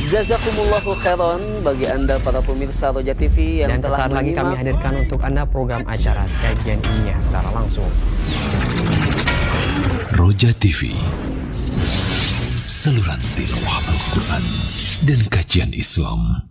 Jazakumullahu khairan bagi Anda para pemirsa Roja TV yang dan telah sesaat lagi kami menyimak. hadirkan untuk Anda program acara kajian ilmiah secara langsung. Roja TV, saluran tilawah Al-Quran dan kajian Islam.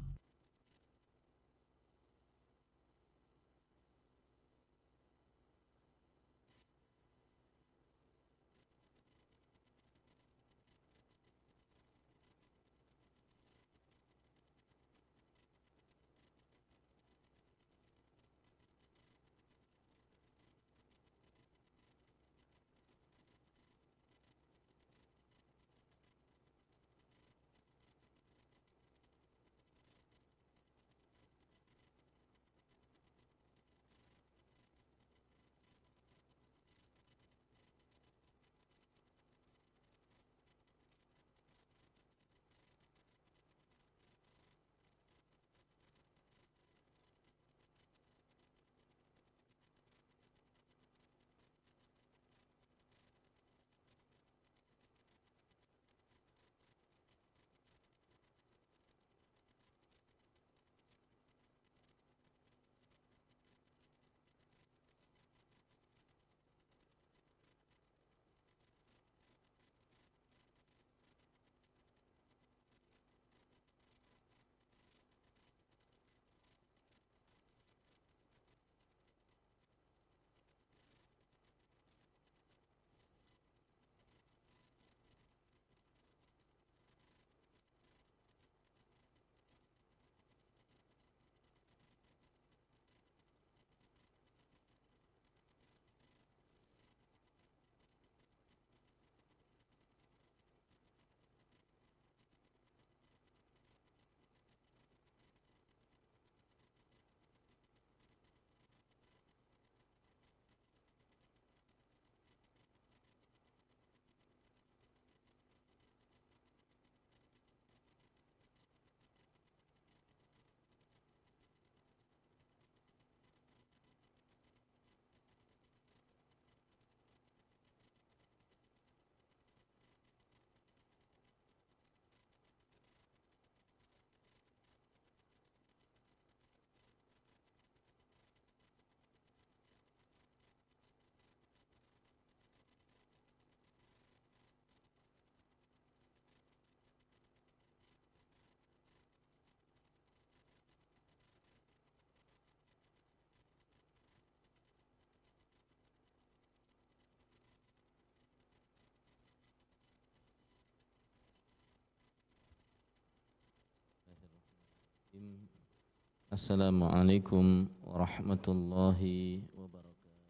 Assalamualaikum warahmatullahi wabarakatuh.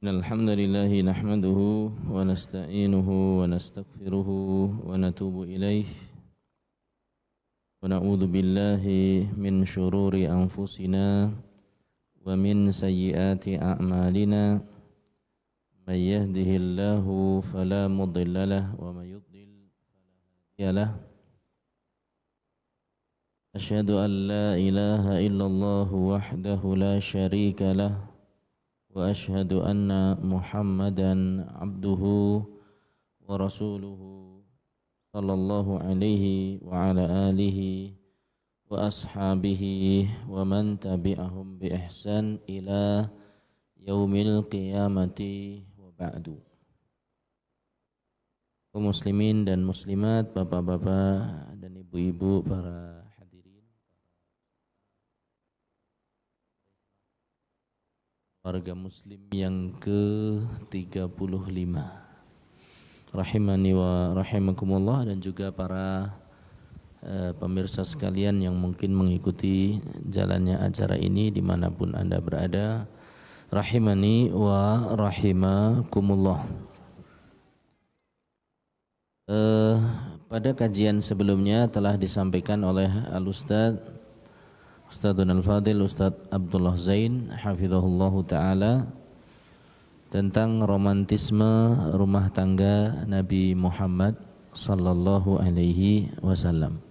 Alhamdulillahi nahmaduhu wa nasta'inuhu wa nastaghfiruhu wa natubu ilaih wa na'udzu billahi min syururi anfusina wa min sayyiati a'malina may yahdihillahu fala mudilla lahu wa may yudlil fala hadiya lahu. Asyhadu an la ilaha illallah wahdahu la syarika lah wa asyhadu anna Muhammadan abduhu wa rasuluhu sallallahu alaihi wa ala alihi wa ashabihi wa man tabi'ahum bi ihsan ila yaumil qiyamati wa ba'du. Kaum muslimin dan muslimat, bapak-bapak dan ibu-ibu, para warga muslim yang ke-35 rahimani wa rahimakumullah, dan juga para pemirsa sekalian yang mungkin mengikuti jalannya acara ini dimanapun Anda berada, rahimani wa rahimakumullah. Pada kajian sebelumnya telah disampaikan oleh Al-Ustadz Ustadzun Al-Fadil Ustadz Abdullah Zain hafizahullahu ta'ala tentang romantisme rumah tangga Nabi Muhammad sallallahu alaihi wasallam.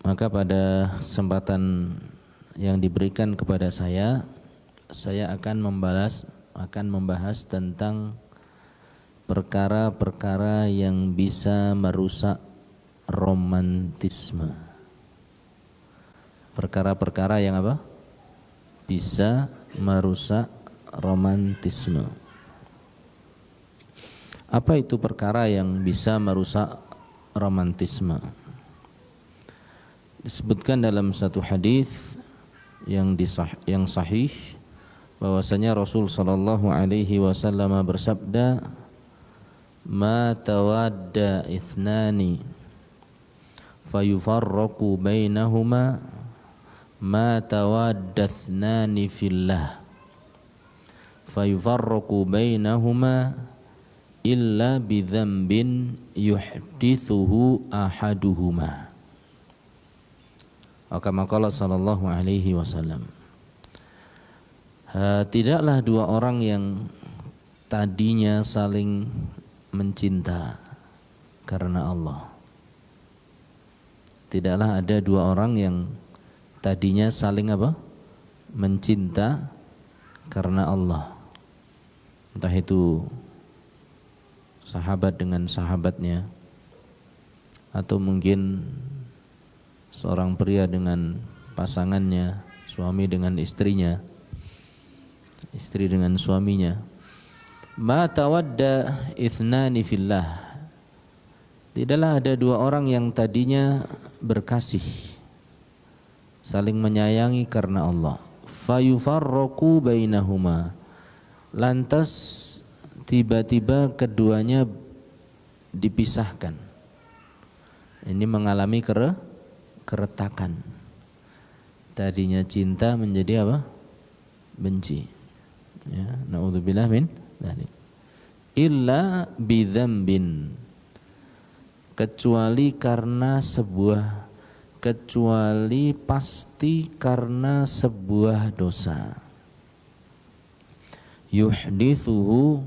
Maka pada kesempatan yang diberikan kepada saya akan membahas tentang perkara-perkara yang bisa merusak romantisme. Perkara-perkara yang apa? Bisa merusak romantisme. Apa itu perkara yang bisa merusak romantisme? Disebutkan dalam satu hadis yang sahih bahwasanya Rasul sallallahu alaihi wasallam bersabda, "Ma tawadda ithnani fayufarraqu bainahuma ma tawadda ithnani fillah fayufarraqu bainahuma illa bidzambin yuhdithuhu ahaduhuma." Kama qala sallallahu alaihi wasallam, tidaklah dua orang yang tadinya saling mencinta karena Allah. Tidaklah ada dua orang yang tadinya saling apa? Mencinta karena Allah. Entah itu sahabat dengan sahabatnya, atau mungkin seorang pria dengan pasangannya, suami dengan istrinya, istri dengan suaminya. Ma tawadda ithnani fillah. Tidaklah ada dua orang yang tadinya berkasih, saling menyayangi karena Allah. Fayufarraqu bainahuma. Lantas tiba-tiba keduanya dipisahkan. Ini mengalami keretakan. Tadinya cinta menjadi apa? Benci. Ya, naudzubillah min dzalik. Illa bidzambin, kecuali pasti karena sebuah dosa. Yuhdithuhu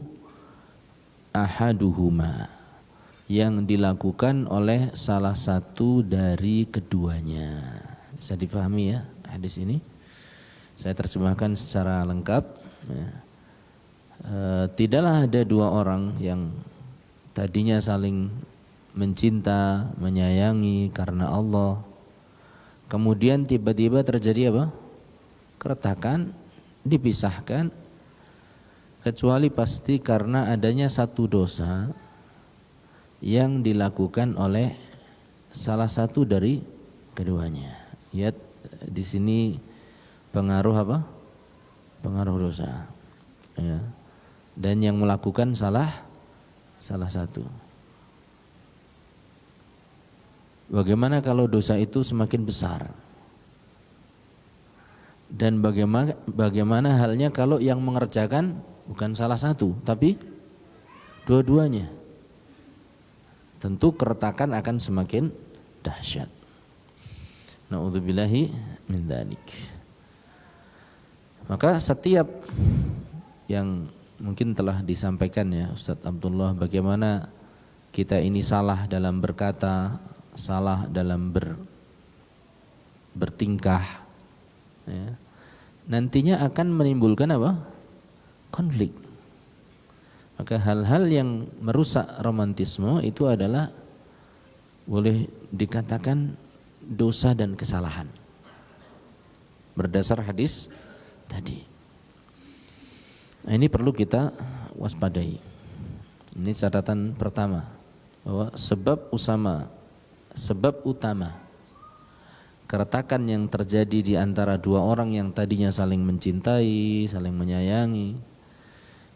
ahaduhuma, yang dilakukan oleh salah satu dari keduanya. Bisa difahami ya hadis ini? Saya terjemahkan secara lengkap. Tidaklah ada dua orang yang tadinya saling mencinta, menyayangi karena Allah, kemudian tiba-tiba terjadi apa? Keretakan, dipisahkan, kecuali pasti karena adanya satu dosa yang dilakukan oleh salah satu dari keduanya. Lihat di sini pengaruh apa? Pengaruh dosa. Ya. Dan yang melakukan salah satu. Bagaimana kalau dosa itu semakin besar? Dan bagaimana halnya kalau yang mengerjakan bukan salah satu, tapi dua-duanya? Tentu keretakan akan semakin dahsyat. Na'udzubillahi min dzalik. Maka setiap yang mungkin telah disampaikan ya Ustadz Abdullah, bagaimana kita ini salah dalam berkata, salah dalam bertingkah, ya, nantinya akan menimbulkan apa? Konflik. Maka hal-hal yang merusak romantisme itu adalah boleh dikatakan dosa dan kesalahan berdasar hadis tadi. Nah, ini perlu kita waspadai. Ini catatan pertama, bahwa sebab utama keretakan yang terjadi di antara dua orang yang tadinya saling mencintai, saling menyayangi,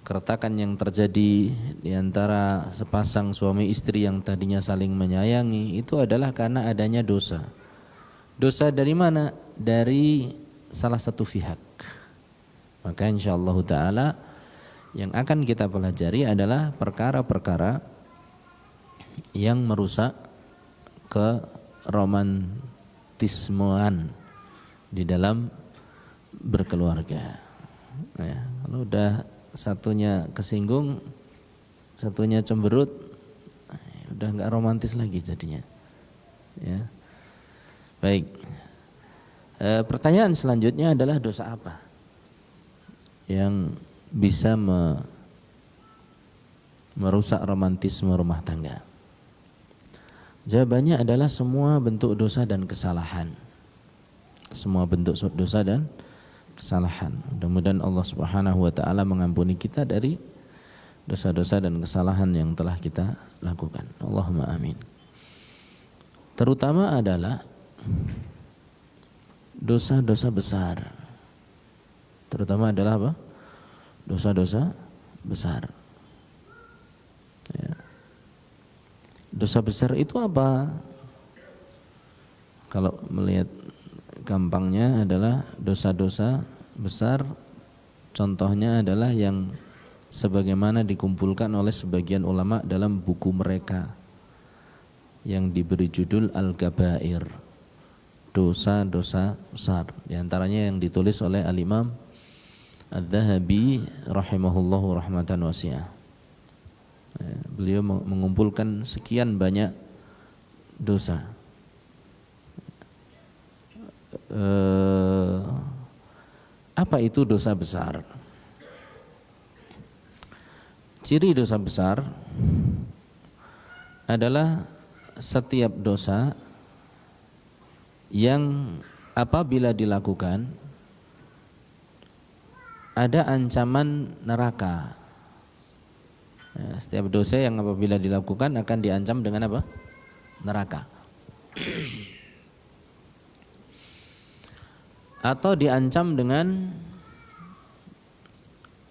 keretakan yang terjadi di antara sepasang suami istri yang tadinya saling menyayangi, itu adalah karena adanya dosa. Dosa dari mana? Dari salah satu pihak. Maka insyaallah ta'ala yang akan kita pelajari adalah perkara-perkara yang merusak keromantismean di dalam berkeluarga. Ya, kalau udah satunya kesinggung, satunya cemberut, udah nggak romantis lagi jadinya. Ya. Baik. Pertanyaan selanjutnya adalah dosa apa yang bisa merusak romantisme rumah tangga? Jawabannya adalah semua bentuk dosa dan kesalahan. Semua bentuk dosa dan kesalahan. Mudah-mudahan Allah Subhanahu wa taala mengampuni kita dari dosa-dosa dan kesalahan yang telah kita lakukan. Allahumma amin. Terutama adalah dosa-dosa besar. Terutama adalah apa? Dosa-dosa besar. Ya. Dosa besar itu apa? Kalau melihat gampangnya adalah dosa-dosa besar, contohnya adalah yang sebagaimana dikumpulkan oleh sebagian ulama dalam buku mereka yang diberi judul Al-Kabair, dosa-dosa besar. Di antaranya yang ditulis oleh Al-Imam Adz-Dzahabi rahimahullahu rahmatan wasi'ah. Beliau mengumpulkan sekian banyak dosa. Apa itu dosa besar? Ciri dosa besar adalah setiap dosa yang apabila dilakukan ada ancaman neraka. Ya, setiap dosa yang apabila dilakukan akan diancam dengan apa? Neraka. Atau diancam dengan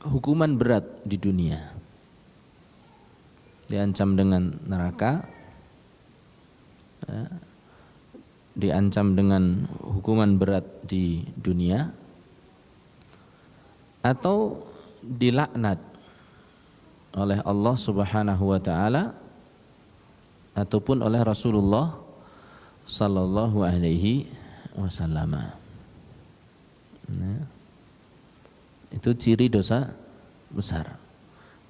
hukuman berat di dunia. Diancam dengan neraka, ya, diancam dengan hukuman berat di dunia, atau dilaknat oleh Allah Subhanahu wa taala ataupun oleh Rasulullah sallallahu alaihi wasallam. Nah, itu ciri dosa besar.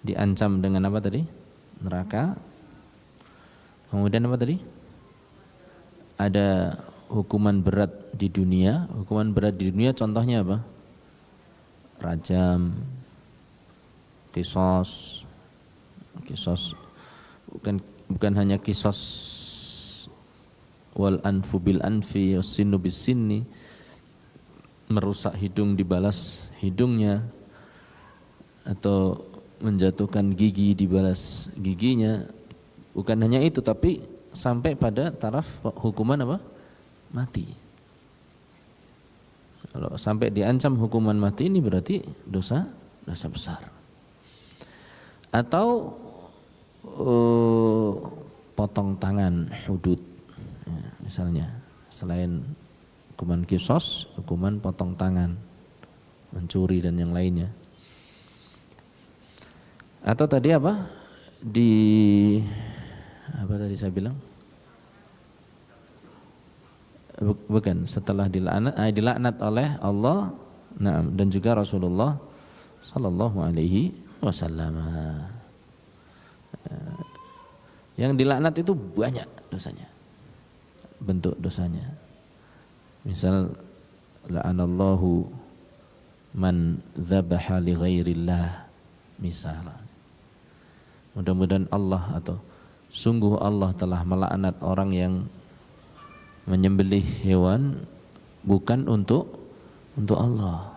Diancam dengan apa tadi? Neraka. Kemudian apa tadi? Ada hukuman berat di dunia. Hukuman berat di dunia contohnya apa? Rajam, qisas. Qisas bukan hanya qisas wal anfu bil anfi wasinnu bis sinni, merusak hidung dibalas hidungnya, atau menjatuhkan gigi dibalas giginya. Bukan hanya itu, tapi sampai pada taraf hukuman apa? Mati. Kalau sampai diancam hukuman mati, ini berarti dosa besar. Atau potong tangan, hudud, ya, misalnya selain hukuman qisas, hukuman potong tangan, mencuri dan yang lainnya. Atau tadi apa? Apa tadi saya bilang? Bukan, setelah dilaknat oleh Allah, dan juga Rasulullah sallallahu alaihi wasallam. Yang dilaknat itu banyak dosanya, bentuk dosanya. Misal la'anallahu man dzabaha li ghairillah, misalnya. Mudah-mudahan Allah atau sungguh Allah telah melaknat orang yang menyembelih hewan bukan untuk Allah.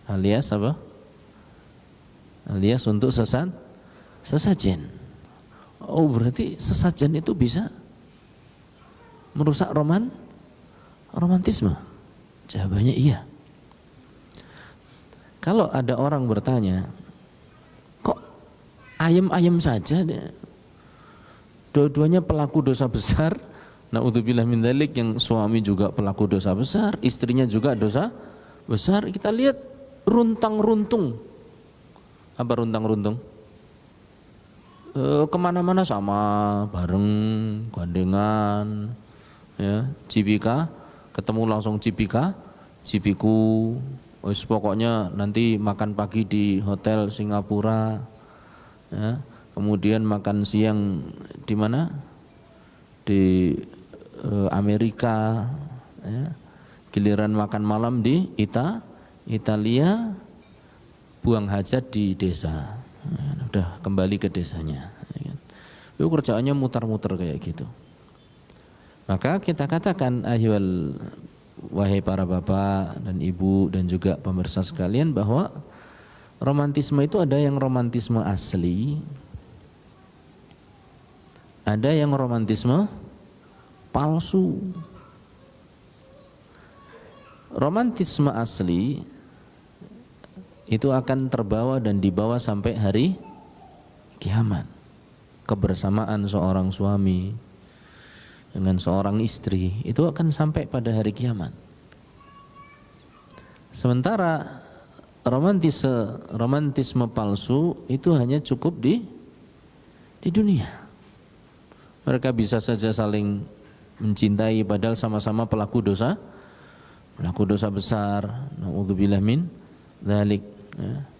Alias apa? Alias untuk sesajen. Oh, berarti sesajen itu bisa merusak romantisme? Jawabannya iya. Kalau ada orang bertanya, kok ayam-ayam saja, dua-duanya pelaku dosa besar, na'udzubillah min dzalik, yang suami juga pelaku dosa besar, istrinya juga dosa besar. Kita lihat runtang-runtung. Apa runtang-runtung? Kemana-mana sama, bareng, gandengan, ya, cipika, ketemu langsung cipika, cipiku, pokoknya nanti makan pagi di hotel Singapura, ya, kemudian makan siang di mana? Di Amerika, ya, giliran makan malam di Italia, buang hajat di desa. udah kembali ke desanya. Itu kerjaannya muter-muter kayak gitu. Maka kita katakan wahai para bapak dan ibu dan juga pemirsa sekalian, bahwa romantisme itu ada yang romantisme asli, ada yang romantisme palsu. Romantisme asli itu akan terbawa dan dibawa sampai hari kiamat. Kebersamaan seorang suami dengan seorang istri itu akan sampai pada hari kiamat. Sementara romantisme palsu itu hanya cukup di dunia. Mereka bisa saja saling mencintai padahal sama-sama pelaku dosa besar. Na'udzubillah min dzalik. Ya.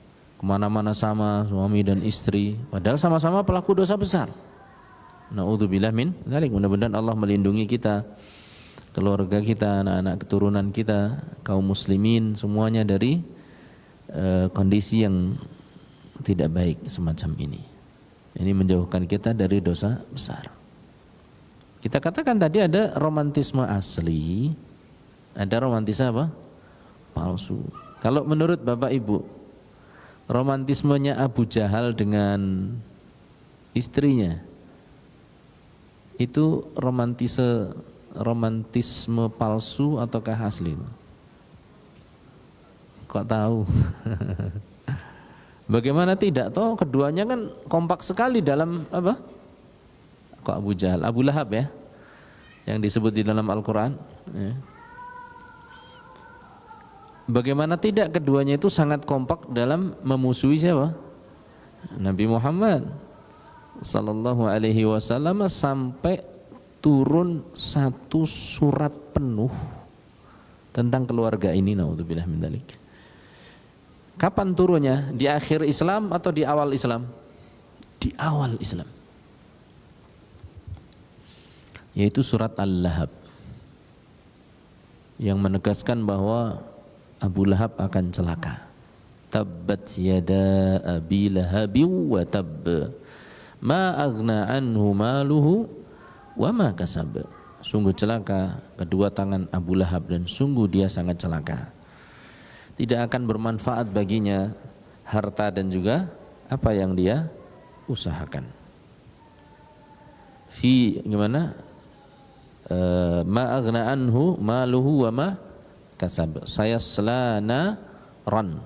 Kemana-mana sama suami dan istri, padahal sama-sama pelaku dosa besar. Na'udzubillah min dzalik. Mudah-mudahan Allah melindungi kita, keluarga kita, anak-anak keturunan kita, kaum muslimin semuanya dari kondisi yang tidak baik semacam ini. Ini menjauhkan kita dari dosa besar. Kita katakan tadi ada romantisme asli, ada romantisme apa? Palsu. Kalau menurut Bapak Ibu, romantismenya Abu Jahal dengan istrinya itu romantisme palsu ataukah asli? Kok tahu? Bagaimana tidak? Toh keduanya kan kompak sekali dalam apa? Kok Abu Jahal? Abu Lahab ya, yang disebut di dalam Al-Quran ya. Bagaimana tidak, keduanya itu sangat kompak dalam memusuhi siapa? Nabi Muhammad sallallahu alaihi wasallam, sampai turun satu surat penuh tentang keluarga ini. Naudzubillah min dzalik. Kapan turunnya? Di akhir Islam atau di awal Islam? Di awal Islam. Yaitu surat Al-Lahab yang menegaskan bahwa Abu Lahab akan celaka. Tabbat yada abi lahabi wa tabb, ma aghna anhu maluhu wa ma kasab. Sungguh celaka kedua tangan Abu Lahab dan sungguh dia sangat celaka. Tidak akan bermanfaat baginya harta dan juga apa yang dia usahakan. Gimana? Ma aghna anhu maluhu wa ma kasab. Sayasla naran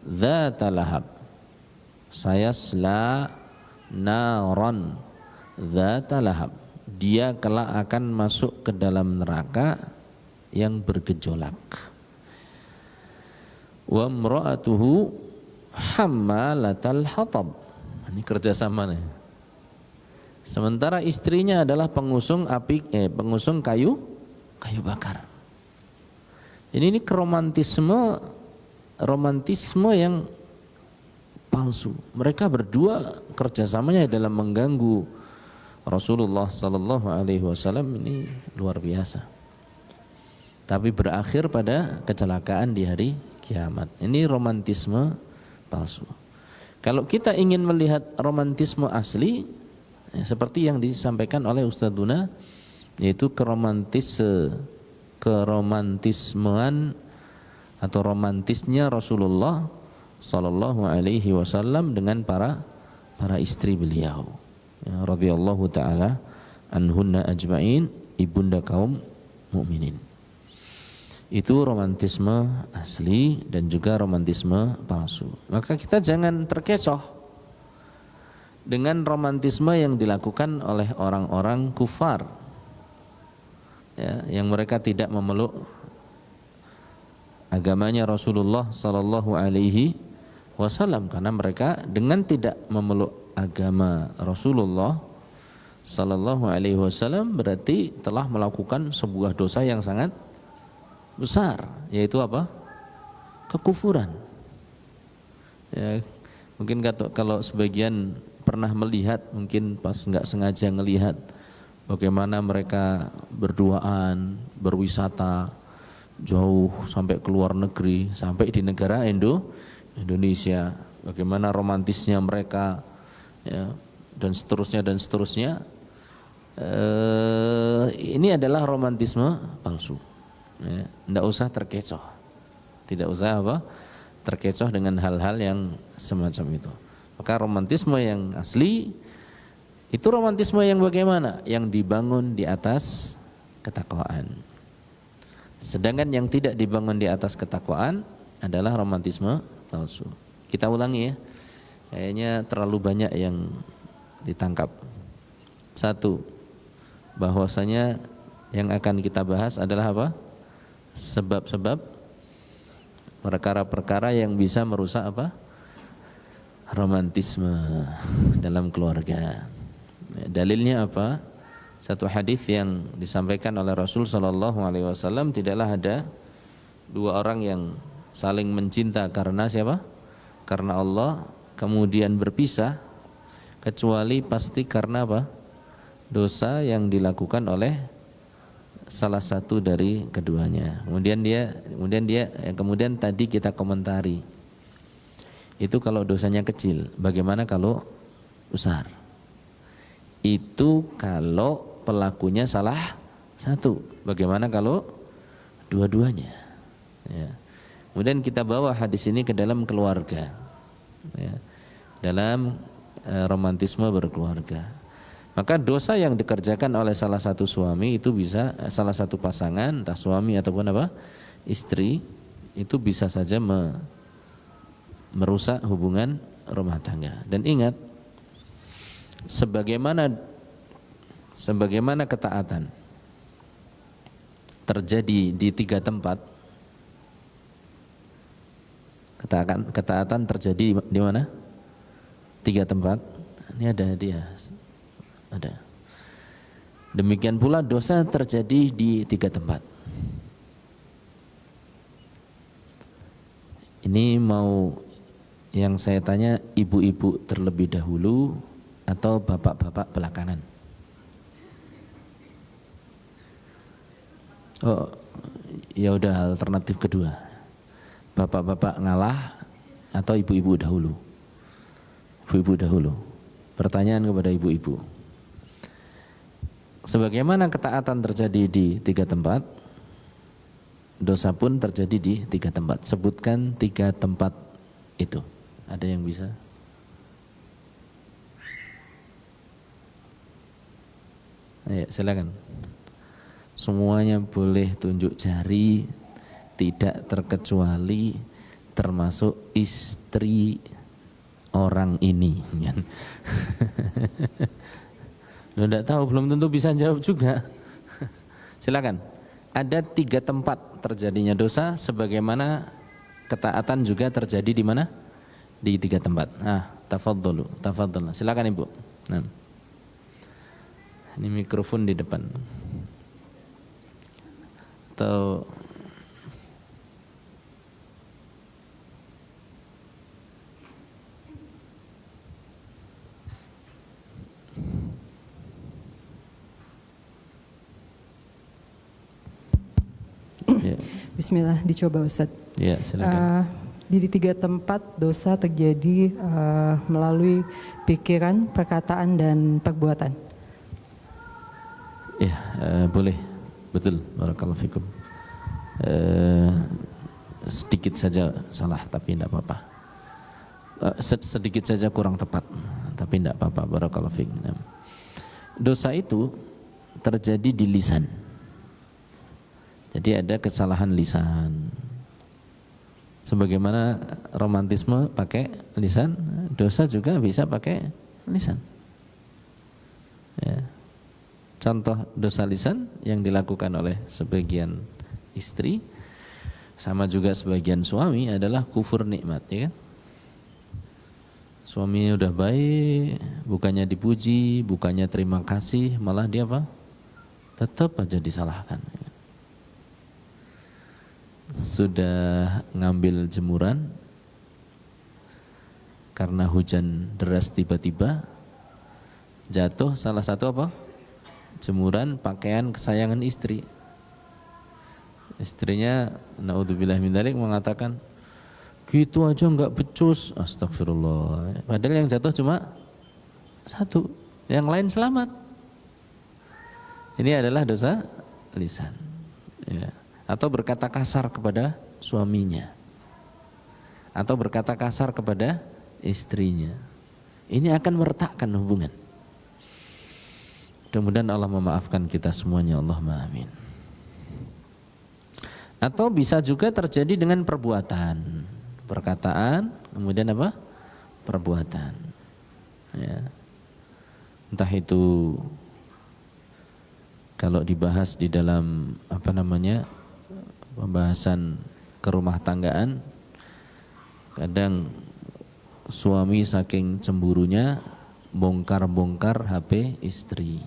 dzata lahab. Sayasla naran dzata lahab. Dia kelak akan masuk ke dalam neraka yang bergejolak. Wa imra'atuhu hammalatal hatab. Ini kerjasama nih. Sementara istrinya adalah pengusung kayu bakar. Ini romantisme yang palsu. Mereka berdua kerjasamanya dalam mengganggu Rasulullah sallallahu alaihi wasallam, ini luar biasa. Tapi berakhir pada kecelakaan di hari kiamat. Ini romantisme palsu. Kalau kita ingin melihat romantisme asli, ya, seperti yang disampaikan oleh Ustadzuna, yaitu keromantismean atau romantisnya Rasulullah sallallahu alaihi wasallam dengan para istri beliau, ya, radhiyallahu taala anhunna ajmain, ibunda kaum mukminin. Itu romantisme asli dan juga romantisme palsu. Maka kita jangan terkecoh dengan romantisme yang dilakukan oleh orang-orang kufar, ya, yang mereka tidak memeluk agamanya Rasulullah sallallahu alaihi wasallam, karena mereka dengan tidak memeluk agama Rasulullah sallallahu alaihi wasallam berarti telah melakukan sebuah dosa yang sangat besar, yaitu apa? Kekufuran. Ya, mungkin kalau sebagian pernah melihat, mungkin pas nggak sengaja ngelihat bagaimana mereka berduaan, berwisata jauh sampai ke luar negeri, sampai di negara Indonesia, bagaimana romantisnya mereka, ya, dan seterusnya. Ini adalah romantisme palsu. Ya, tidak usah terkecoh, tidak usah terkecoh dengan hal-hal yang semacam itu. Maka romantisme yang asli itu romantisme yang bagaimana? Yang dibangun di atas ketakwaan. Sedangkan yang tidak dibangun di atas ketakwaan adalah romantisme palsu. Kita ulangi ya, kayaknya terlalu banyak yang ditangkap. Satu, bahwasanya yang akan kita bahas adalah apa? Sebab-sebab perkara-perkara yang bisa merusak apa? Romantisme dalam keluarga. Dalilnya apa? Satu hadis yang disampaikan oleh Rasul sallallahu alaihi wasallam, tidaklah ada dua orang yang saling mencinta karena siapa? Karena Allah, kemudian berpisah, kecuali pasti karena apa? Dosa yang dilakukan oleh salah satu dari keduanya. Kemudian tadi kita komentari. Itu kalau dosanya kecil, bagaimana kalau besar? Itu kalau pelakunya salah satu, bagaimana kalau dua-duanya? Ya. Kemudian kita bawa hadis ini ke dalam keluarga, ya, dalam romantisme berkeluarga. Maka dosa yang dikerjakan oleh salah satu suami itu bisa, salah satu pasangan, entah suami ataupun apa, istri, itu bisa saja merusak hubungan rumah tangga. Dan ingat, sebagaimana ketaatan terjadi di 3 tempat, ketaatan terjadi di mana? 3 tempat. Ini ada hadiah. Ada. Demikian pula dosa terjadi di 3 tempat. Ini mau yang saya tanya ibu-ibu terlebih dahulu atau bapak-bapak belakangan? Oh, ya udah, alternatif kedua. Bapak-bapak ngalah atau ibu-ibu dahulu? Ibu-ibu dahulu. Pertanyaan kepada ibu-ibu. Sebagaimana ketaatan terjadi di 3 tempat, dosa pun terjadi di 3 tempat. Sebutkan 3 tempat itu. Ada yang bisa? Ayo, silakan. Semuanya boleh tunjuk jari, tidak terkecuali termasuk istri orang ini. Lo enggak tahu, belum tentu bisa jawab juga. Silakan. Ada 3 tempat terjadinya dosa, sebagaimana ketaatan juga terjadi di mana? Di 3 tempat. Tafadhalu. Silakan Ibu. Nah. Ini mikrofon di depan. Atau ya. Bismillah, dicoba Ustadz. Ya, silakan. Di 3 tempat dosa terjadi melalui pikiran, perkataan, dan perbuatan. Ya, boleh. Betul, barakallahu fikum. Sedikit saja salah, tapi tidak apa-apa. Sedikit saja kurang tepat, tapi tidak apa-apa, barakallahu fikum. Dosa itu terjadi di lisan. Jadi ada kesalahan lisan. Sebagaimana romantisme pakai lisan, dosa juga bisa pakai lisan. Ya. Contoh dosa lisan yang dilakukan oleh sebagian istri, sama juga sebagian suami, adalah kufur nikmat, ya kan? Suaminya udah baik, bukannya dipuji, bukannya terima kasih, malah dia apa? Tetap aja disalahkan. Sudah ngambil jemuran karena hujan deras tiba-tiba, jatuh salah satu apa? Jemuran pakaian kesayangan istri. Istrinya naudzubillah min dzalik mengatakan, gitu aja enggak becus. Astagfirullah. Padahal yang jatuh cuma satu, yang lain selamat. Ini adalah dosa lisan. Ya. Atau berkata kasar kepada suaminya, atau berkata kasar kepada istrinya. Ini akan meretakkan hubungan. Mudah-mudahan Allah memaafkan kita semuanya, Allahumma amin. Atau bisa juga terjadi dengan perbuatan, perkataan, kemudian apa? Perbuatan. Ya. Entah itu kalau dibahas di dalam pembahasan kerumah tanggaan, kadang suami saking cemburunya bongkar-bongkar HP istri,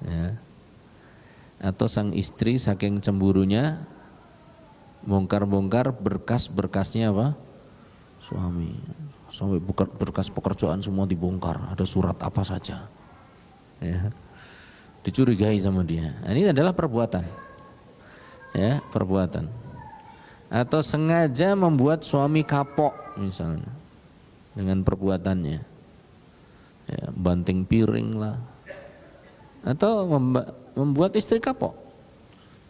ya. Atau sang istri saking cemburunya bongkar-bongkar berkas-berkasnya apa? Suami. Sampai berkas pekerjaan semua dibongkar, ada surat apa saja, ya. Dicurigai sama dia. Nah, ini adalah perbuatan, ya, perbuatan. Atau sengaja membuat suami kapok misalnya dengan perbuatannya, ya, banting piring lah, atau membuat istri kapok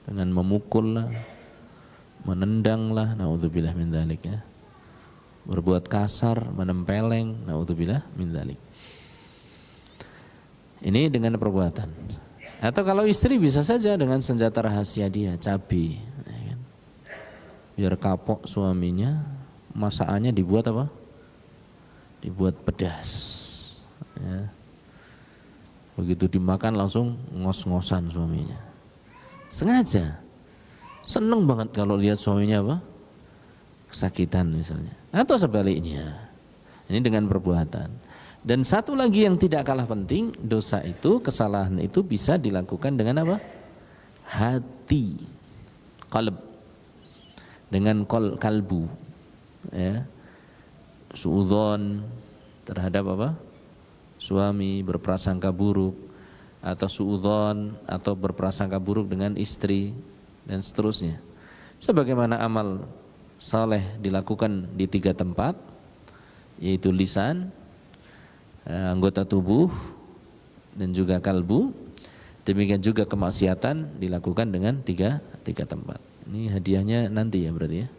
dengan memukul lah, menendang lah, naudzubillah min dzalik, ya, berbuat kasar, menempeleng, naudzubillah min dzalik. Ini dengan perbuatan. Atau kalau istri bisa saja dengan senjata rahasia dia, cabai, ya kan? Biar kapok suaminya, masakannya dibuat apa? Dibuat pedas, ya. Begitu dimakan langsung ngos-ngosan suaminya. Sengaja. Seneng banget kalau lihat suaminya apa? Kesakitan misalnya. Atau sebaliknya. Ini dengan perbuatan. Dan satu lagi yang tidak kalah penting, dosa itu, kesalahan itu bisa dilakukan dengan apa? Hati, qalb, dengan kalbu, ya. Suudzon terhadap apa? Suami, berprasangka buruk, atau suudzon atau berprasangka buruk dengan istri, dan seterusnya. Sebagaimana amal saleh dilakukan di 3 tempat, yaitu lisan, anggota tubuh, dan juga kalbu. Demikian juga kemaksiatan dilakukan dengan tiga tempat. Ini hadiahnya nanti ya berarti ya.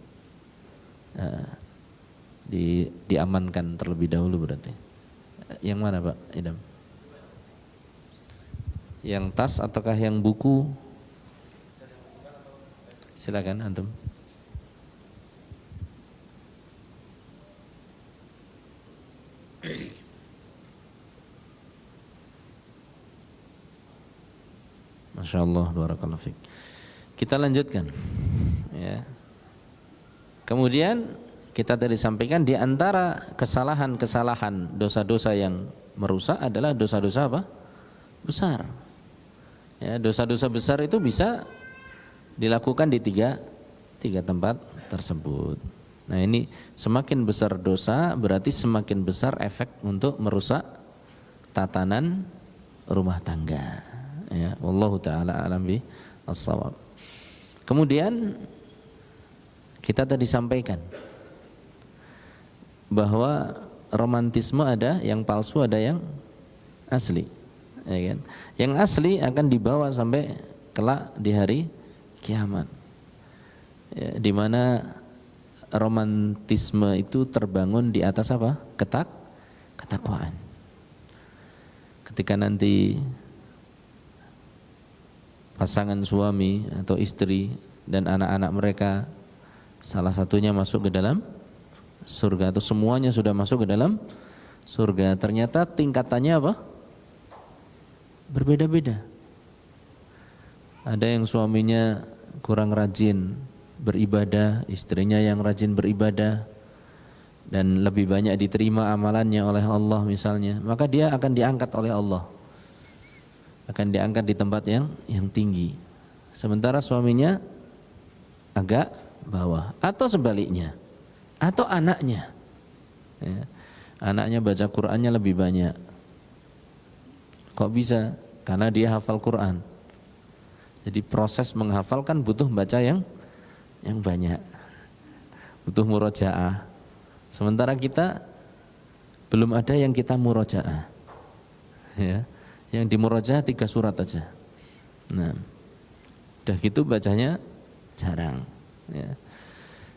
Diamankan terlebih dahulu berarti. Yang mana Pak Idam? Yang tas ataukah yang buku? Silakan antum. Masya Allah, barakallahu fiik. Kita lanjutkan, ya. Kemudian kita tadi sampaikan di antara kesalahan-kesalahan, dosa-dosa yang merusak adalah dosa-dosa apa? Besar. Ya, dosa-dosa besar itu bisa dilakukan di tiga tempat tersebut. Nah, ini semakin besar dosa berarti semakin besar efek untuk merusak tatanan rumah tangga. Ya, wallahu taala alam bi as-shawab. Kemudian kita tadi sampaikan bahwa romantisme ada yang palsu, ada yang asli, ya kan? Yang asli akan dibawa sampai kelak di hari kiamat, ya, di mana romantisme itu terbangun di atas apa? Ketakwaan. Ketika nanti pasangan suami atau istri dan anak-anak mereka salah satunya masuk ke dalam surga, atau semuanya sudah masuk ke dalam surga, ternyata tingkatannya apa? Berbeda-beda. Ada yang suaminya kurang rajin beribadah, istrinya yang rajin beribadah dan lebih banyak diterima amalannya oleh Allah misalnya, maka dia akan diangkat oleh Allah, akan diangkat di tempat yang tinggi. Sementara suaminya agak bawah, atau sebaliknya, atau anaknya, ya, anaknya baca Qur'annya lebih banyak. Kok bisa? Karena dia hafal Qur'an. Jadi proses menghafalkan butuh baca yang banyak, butuh murojaah. Sementara kita belum ada yang kita murojaah, ya. Yang di murojaah 3 surat aja. Nah, udah gitu bacanya jarang, ya.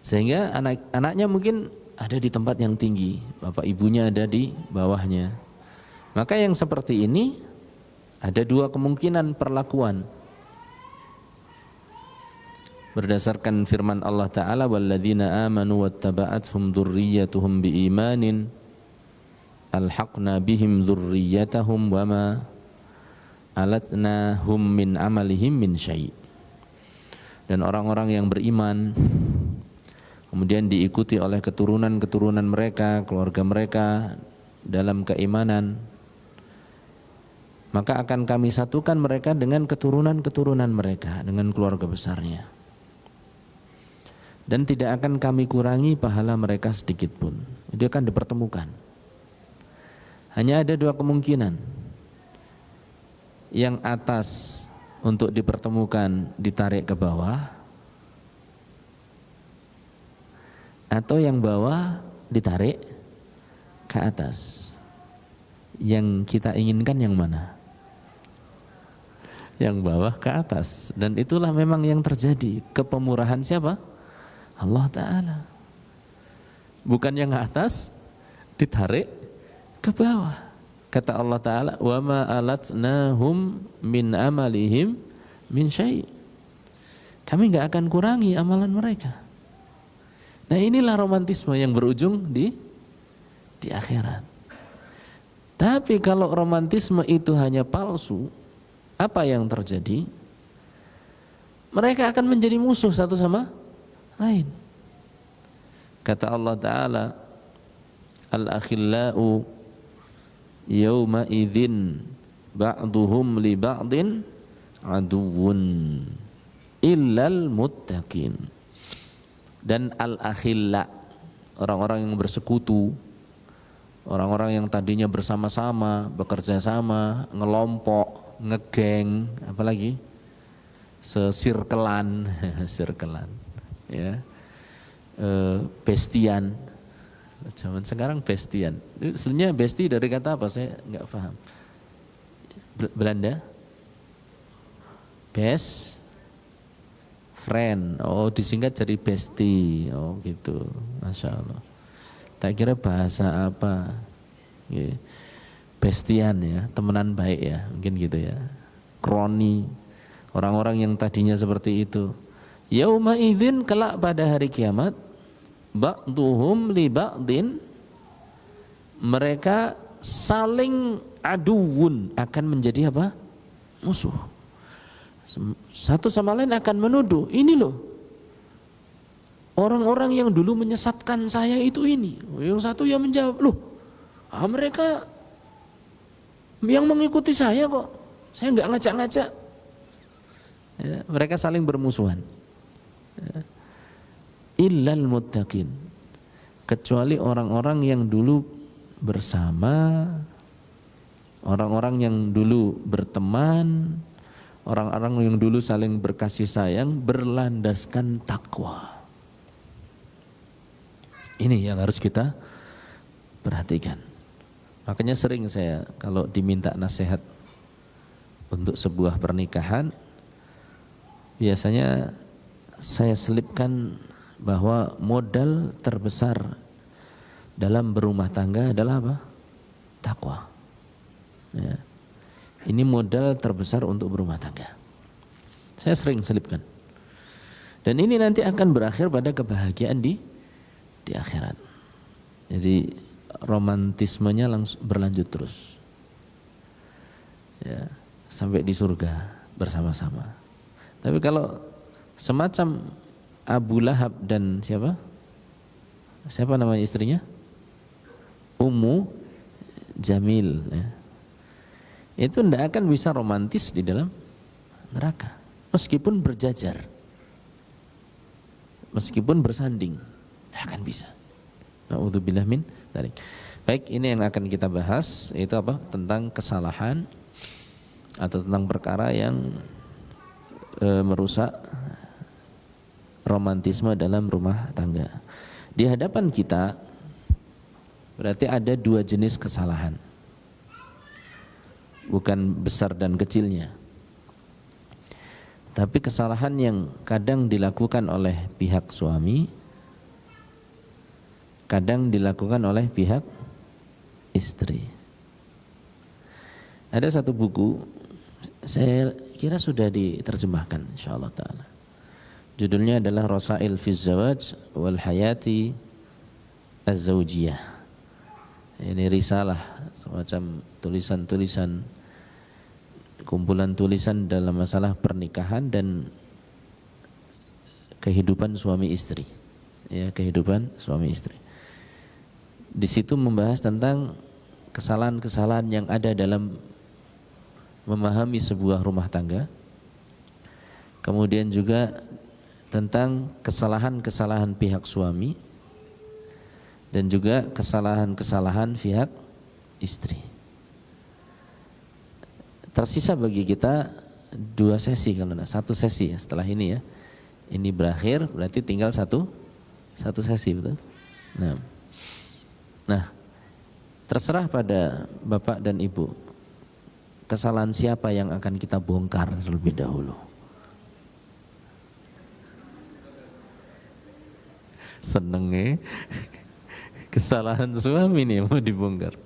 Sehingga anak-anaknya mungkin ada di tempat yang tinggi, bapak ibunya ada di bawahnya. Maka yang seperti ini ada 2 kemungkinan perlakuan. Berdasarkan firman Allah Ta'ala, walladzina amanu wattaba'athum dzurriyyatuhum biimanin alhaqna bihim dzurriyyatahum wama alatnahum min amalihim min syai'. Dan orang-orang yang beriman kemudian diikuti oleh keturunan-keturunan mereka, keluarga mereka dalam keimanan, maka akan kami satukan mereka dengan keturunan-keturunan mereka, dengan keluarga besarnya. Dan tidak akan kami kurangi pahala mereka sedikit pun. Dia akan dipertemukan. Hanya ada 2 kemungkinan. Yang atas untuk dipertemukan ditarik ke bawah, atau yang bawah ditarik ke atas. Yang kita inginkan yang mana? Yang bawah ke atas. Dan itulah memang yang terjadi. Kepemurahan siapa? Allah Ta'ala. Bukan yang atas ditarik ke bawah. Kata Allah Ta'ala, wa ma alatnahum min amalihim min syai'. Kami gak akan kurangi amalan mereka. Nah, inilah romantisme yang berujung di akhirat. Tapi kalau romantisme itu hanya palsu, apa yang terjadi? Mereka akan menjadi musuh satu sama lain. Kata Allah Ta'ala, al-akhillau yawma idzin ba'duhum li ba'din aduwwun illal muttaqin. Dan al-akhilla, orang-orang yang bersekutu, orang-orang yang tadinya bersama-sama, bekerja sama, ngelompok, ngegeng, apalagi sesirkelan, sirkelan, ya, bestian. Zaman sekarang bestian. Sebenarnya besti dari kata apa? Saya nggak paham. Belanda? Best friend. Oh, disingkat jadi besti. Oh, gitu. Masya Allah. Tak kira bahasa apa? Bestian ya, temenan baik ya, mungkin gitu ya. Kroni. Orang-orang yang tadinya seperti itu. Yauma idzin, kelak pada hari kiamat, ba'duhum li ba'din, mereka saling aduwun, akan menjadi apa? Musuh. Satu sama lain akan menuduh, ini loh orang-orang yang dulu menyesatkan saya itu ini. Yang satu yang menjawab, loh mereka yang mengikuti saya kok, saya nggak ngajak-ngajak. Ya, mereka saling bermusuhan. Ya. Illal muttaqin, kecuali orang-orang yang dulu bersama, orang-orang yang dulu berteman, orang-orang yang dulu saling berkasih sayang, berlandaskan takwa. Ini yang harus kita perhatikan. Makanya sering saya kalau diminta nasihat untuk sebuah pernikahan, biasanya saya selipkan bahwa modal terbesar dalam berumah tangga adalah apa? Takwa. Ya. Ini modal terbesar untuk berumah tangga. Saya sering selipkan. Dan ini nanti akan berakhir pada kebahagiaan di akhirat. Jadi romantismenya langsung berlanjut terus. Ya, sampai di surga bersama-sama. Tapi kalau semacam Abu Lahab dan siapa? Siapa namanya istrinya? Ummu Jamil ya. Itu tidak akan bisa romantis di dalam neraka meskipun berjajar, meskipun bersanding, tidak akan bisa. Na'udzubillah min dzalik. Baik, ini yang akan kita bahas, itu apa? Tentang kesalahan atau tentang perkara yang merusak romantisme dalam rumah tangga. Di hadapan kita berarti ada dua jenis kesalahan, bukan besar dan kecilnya, tapi kesalahan yang kadang dilakukan oleh pihak suami, kadang dilakukan oleh pihak istri. Ada satu buku, saya kira sudah diterjemahkan insyaallah ta'ala. Judulnya adalah Rasail fi Zawaj wal Hayati Az-Zawjiyah. Ini risalah, semacam tulisan-tulisan, kumpulan tulisan dalam masalah pernikahan dan kehidupan suami istri. Ya, kehidupan suami istri. Di situ membahas tentang kesalahan-kesalahan yang ada dalam memahami sebuah rumah tangga. Kemudian juga tentang kesalahan-kesalahan pihak suami dan juga kesalahan-kesalahan pihak istri. Tersisa bagi kita dua sesi, kalau satu sesi ya setelah ini ya. Ini berakhir berarti tinggal satu sesi, betul? Nah, terserah pada Bapak dan Ibu, kesalahan siapa yang akan kita bongkar terlebih dahulu. Senengnya kesalahan suami nih mau dibongkar.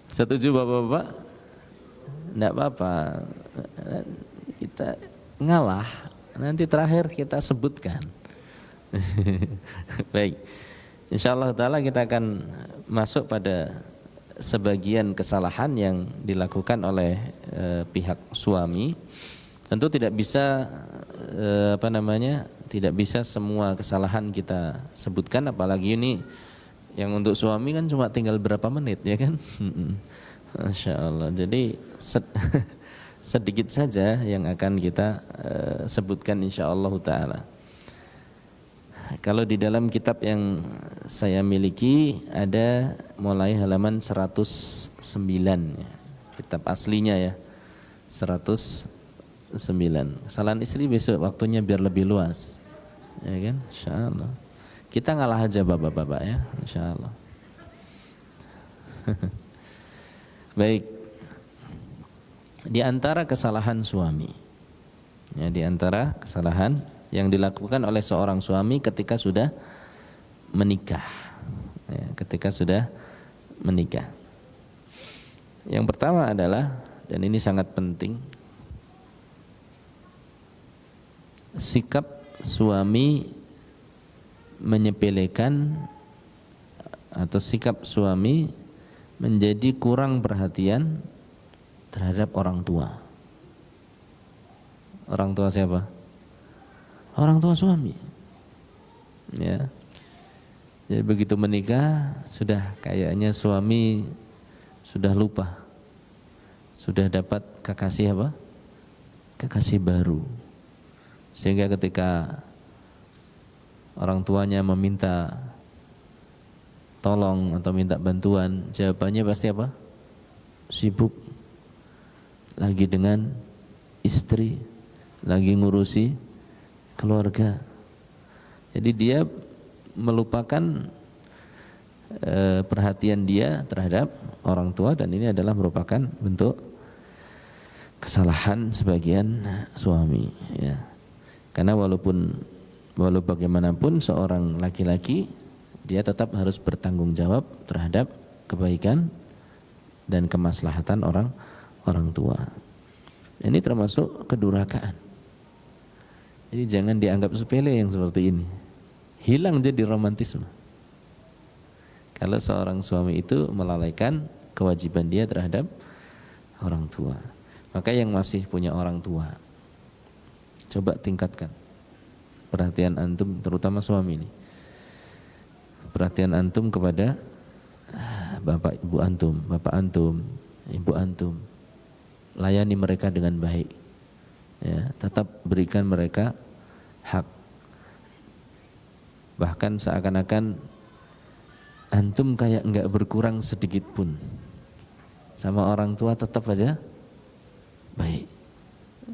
Setuju Bapak-bapak? Enggak apa-apa, kita ngalah, nanti terakhir kita sebutkan. Baik, insyaallah ta'ala kita akan masuk pada sebagian kesalahan yang dilakukan oleh pihak suami. Tentu tidak bisa tidak bisa semua kesalahan kita sebutkan, apalagi ini yang untuk suami kan cuma tinggal berapa menit ya kan. Masya Allah. Jadi sedikit saja yang akan kita sebutkan insyaallah ta'ala. Kalau di dalam kitab yang saya miliki ada mulai halaman 109 ya. Kitab aslinya ya 109. Kesalahan istri besok waktunya biar lebih luas, ya kan? Insyaallah. Kita ngalah aja bapak-bapak ya, insyaallah. Baik. Di antara kesalahan suami, ya, di antara kesalahan yang dilakukan oleh seorang suami ketika sudah menikah, ya, ketika sudah menikah. Yang pertama adalah, dan ini sangat penting, sikap suami menyepelekan atau sikap suami menjadi kurang perhatian terhadap orang tua. Orang tua siapa? Orang tua suami. Ya. Jadi begitu menikah sudah kayaknya suami sudah lupa. Sudah dapat kekasih apa? Kekasih baru. Sehingga ketika orang tuanya meminta tolong atau minta bantuan, jawabannya pasti apa? Sibuk, lagi dengan istri, lagi ngurusi keluarga. Jadi dia melupakan perhatian dia terhadap orang tua, dan ini adalah merupakan bentuk kesalahan sebagian suami ya. Karena walau bagaimanapun seorang laki-laki, dia tetap harus bertanggung jawab terhadap kebaikan dan kemaslahatan orang tua. Ini termasuk kedurhakaan. Jadi jangan dianggap sepele yang seperti ini. Hilang jadi romantisme. Kalau seorang suami itu melalaikan kewajiban dia terhadap orang tua. Maka yang masih punya orang tua, coba tingkatkan perhatian antum, terutama suami ini. Perhatian antum kepada bapak ibu antum, bapak antum, ibu antum. Layani mereka dengan baik. Ya, tetap berikan mereka hak. Bahkan seakan-akan antum kayak enggak berkurang sedikit pun. Sama orang tua tetap aja baik.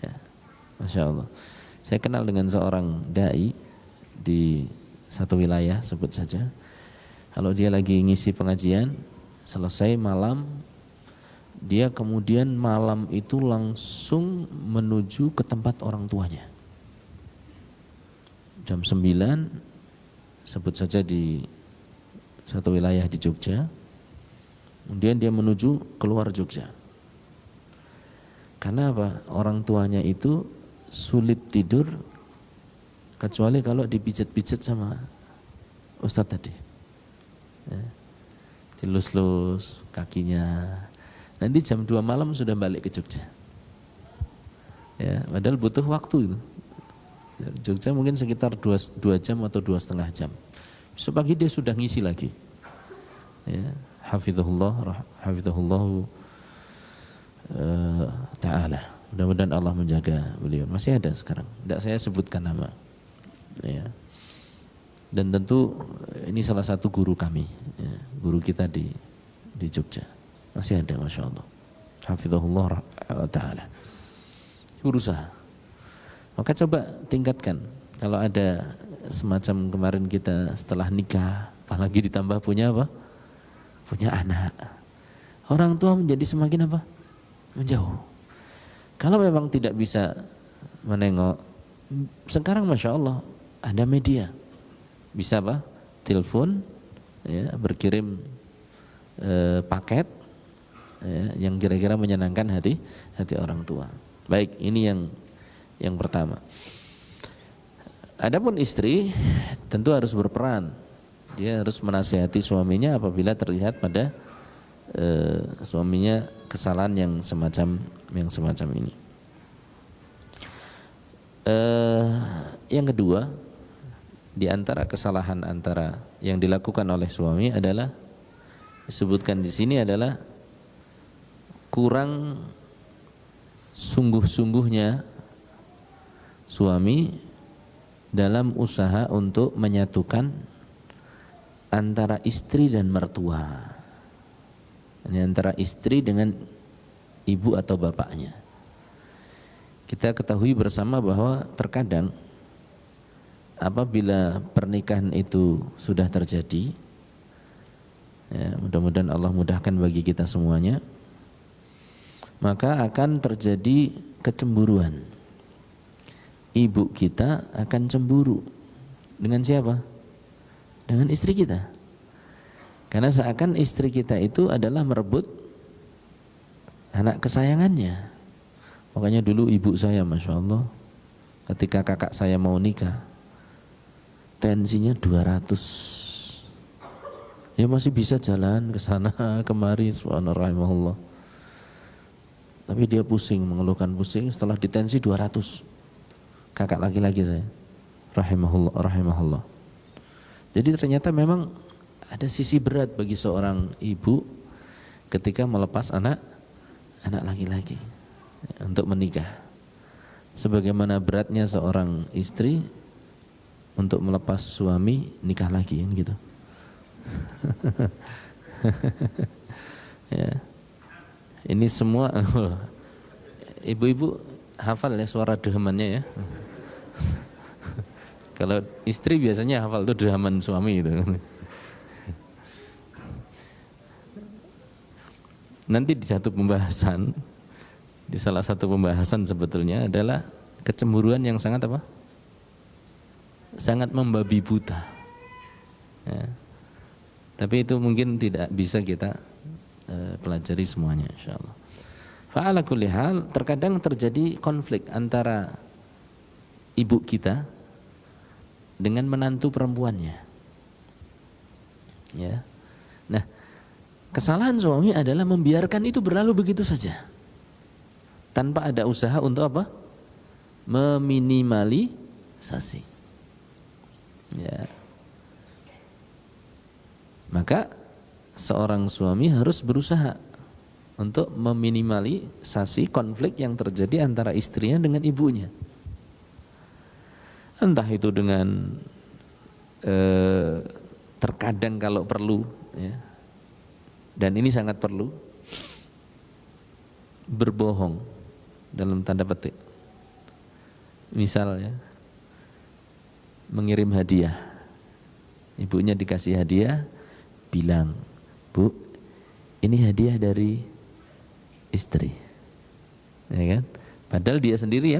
Ya. Masya Allah. Saya kenal dengan seorang dai di satu wilayah, sebut saja. Kalau dia lagi ngisi pengajian, selesai malam, dia kemudian malam itu langsung menuju ke tempat orang tuanya. Jam 9, sebut saja di satu wilayah di Jogja. Kemudian dia menuju keluar Jogja. Karena apa? Orang tuanya itu sulit tidur kecuali kalau dipijat-pijat sama Ustadz tadi. Ya. Dilus-lus kakinya. Nanti jam 2 malam sudah balik ke Jogja. Ya, padahal butuh waktu itu. Jogja mungkin sekitar 2 jam atau 2,5 jam. Besok pagi dia sudah ngisi lagi. Ya, hafizahullah ta'ala. Mudah-mudahan Allah menjaga beliau. Masih ada sekarang. Tidak saya sebutkan nama. Ya. Dan tentu ini salah satu guru kami, ya, guru kita di Jogja. Masih ada, Masya Allah. Hafizahullah ta'ala. Berusaha. Maka coba tingkatkan. Kalau ada semacam kemarin kita setelah nikah, apalagi ditambah punya apa? Punya anak. Orang tua menjadi semakin apa? Menjauh. Kalau memang tidak bisa menengok, sekarang Masya Allah ada media. Bisa apa? Telepon, ya, berkirim paket, ya, yang kira-kira menyenangkan hati orang tua. Baik, ini yang pertama. Adapun istri tentu harus berperan. Dia harus menasihati suaminya apabila terlihat pada suaminya kesalahan yang semacam ini. Yang kedua, di antara kesalahan antara yang dilakukan oleh suami adalah disebutkan di sini adalah kurang sungguh-sungguhnya suami dalam usaha untuk menyatukan antara istri dan mertua. Ini antara istri dengan ibu atau bapaknya. Kita ketahui bersama bahwa terkadang apabila pernikahan itu sudah terjadi, ya, mudah-mudahan Allah mudahkan bagi kita semuanya, maka akan terjadi kecemburuan. Ibu kita akan cemburu dengan siapa? Dengan istri kita. Karena seakan istri kita itu adalah merebut anak kesayangannya. Makanya dulu ibu saya, Masya Allah, ketika kakak saya mau nikah, tensinya 200. Ya masih bisa jalan ke sana kemari, subhanallah. Tapi dia pusing, mengeluhkan pusing setelah ditensi 200. Kakak laki-laki saya, rahimahullah. Jadi ternyata memang ada sisi berat bagi seorang ibu ketika melepas anak laki-laki untuk menikah. Sebagaimana beratnya seorang istri untuk melepas suami nikah lagi, kan gitu. Ya. Ini semua ibu-ibu hafal ya suara dehamannya ya. Kalau istri biasanya hafal tuh dehaman suami itu. Nanti di salah satu pembahasan sebetulnya adalah kecemburuan yang sangat apa? Sangat membabi buta, ya. Tapi itu mungkin tidak bisa kita pelajari semuanya, insyaallah. Fa'ala kulli hal, terkadang terjadi konflik antara ibu kita dengan menantu perempuannya, ya. Nah, kesalahan suami adalah membiarkan itu berlalu begitu saja tanpa ada usaha untuk apa? Meminimalisasi. Ya. Maka seorang suami harus berusaha untuk meminimalisasi konflik yang terjadi antara istrinya dengan ibunya. Entah itu dengan terkadang kalau perlu, ya, dan ini sangat perlu, berbohong dalam tanda petik Misal ya, mengirim hadiah. Ibunya dikasih hadiah, bilang, "Bu, ini hadiah dari istri." Ya kan? Padahal dia sendiri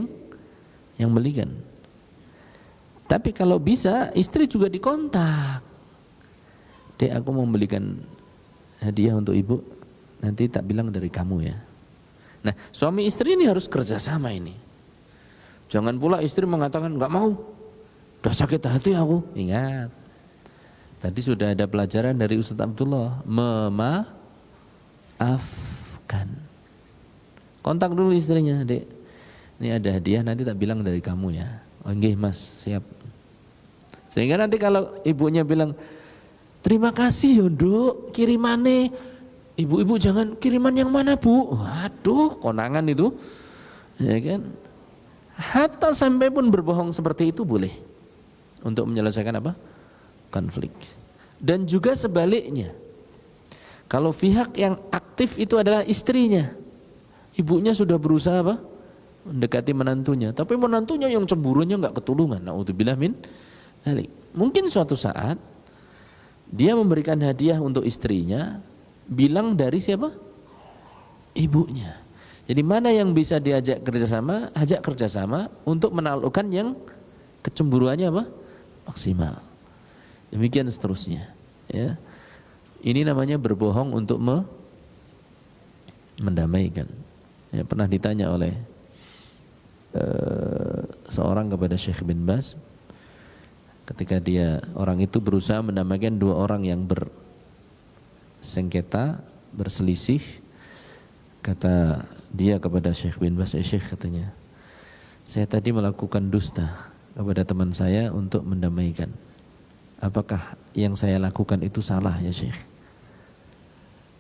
yang belikan. Tapi kalau bisa, istri juga dikontak. "Dek, aku mau belikan hadiah untuk ibu, nanti tak bilang dari kamu ya." Nah, suami istri ini harus kerjasama ini. Jangan pula istri mengatakan, "Enggak mau, udah sakit hati aku." Ingat, tadi sudah ada pelajaran dari Ustaz Abdullah, memaafkan. Kontak dulu istrinya, "Dek, ini ada hadiah, nanti tak bilang dari kamu ya." "Oh nggih Mas, siap." Sehingga nanti kalau ibunya bilang, "Terima kasih Yonduk, kirimannya." "Ibu-ibu jangan kiriman yang mana Bu?" Waduh, konangan itu. Ya kan? Hatta sampai pun berbohong seperti itu boleh untuk menyelesaikan apa? Konflik. Dan juga sebaliknya, kalau pihak yang aktif itu adalah istrinya, ibunya sudah berusaha apa? Mendekati menantunya, tapi menantunya yang cemburunya nggak ketulungan. Naudzubillah min dzalik. Mungkin suatu saat dia memberikan hadiah untuk istrinya, bilang dari siapa? Ibunya. Jadi mana yang bisa diajak kerjasama, ajak kerjasama untuk menaklukkan yang kecemburuannya apa? Maksimal. Demikian seterusnya. Ya. Ini namanya berbohong untuk mendamaikan. Ya, pernah ditanya oleh seorang kepada Syekh bin Baz, ketika orang itu berusaha mendamaikan dua orang yang bersengketa, berselisih, kata dia kepada Syekh bin Baz, "Syekh," katanya, "saya tadi melakukan dusta kepada teman saya untuk mendamaikan. Apakah yang saya lakukan itu salah ya Syekh?"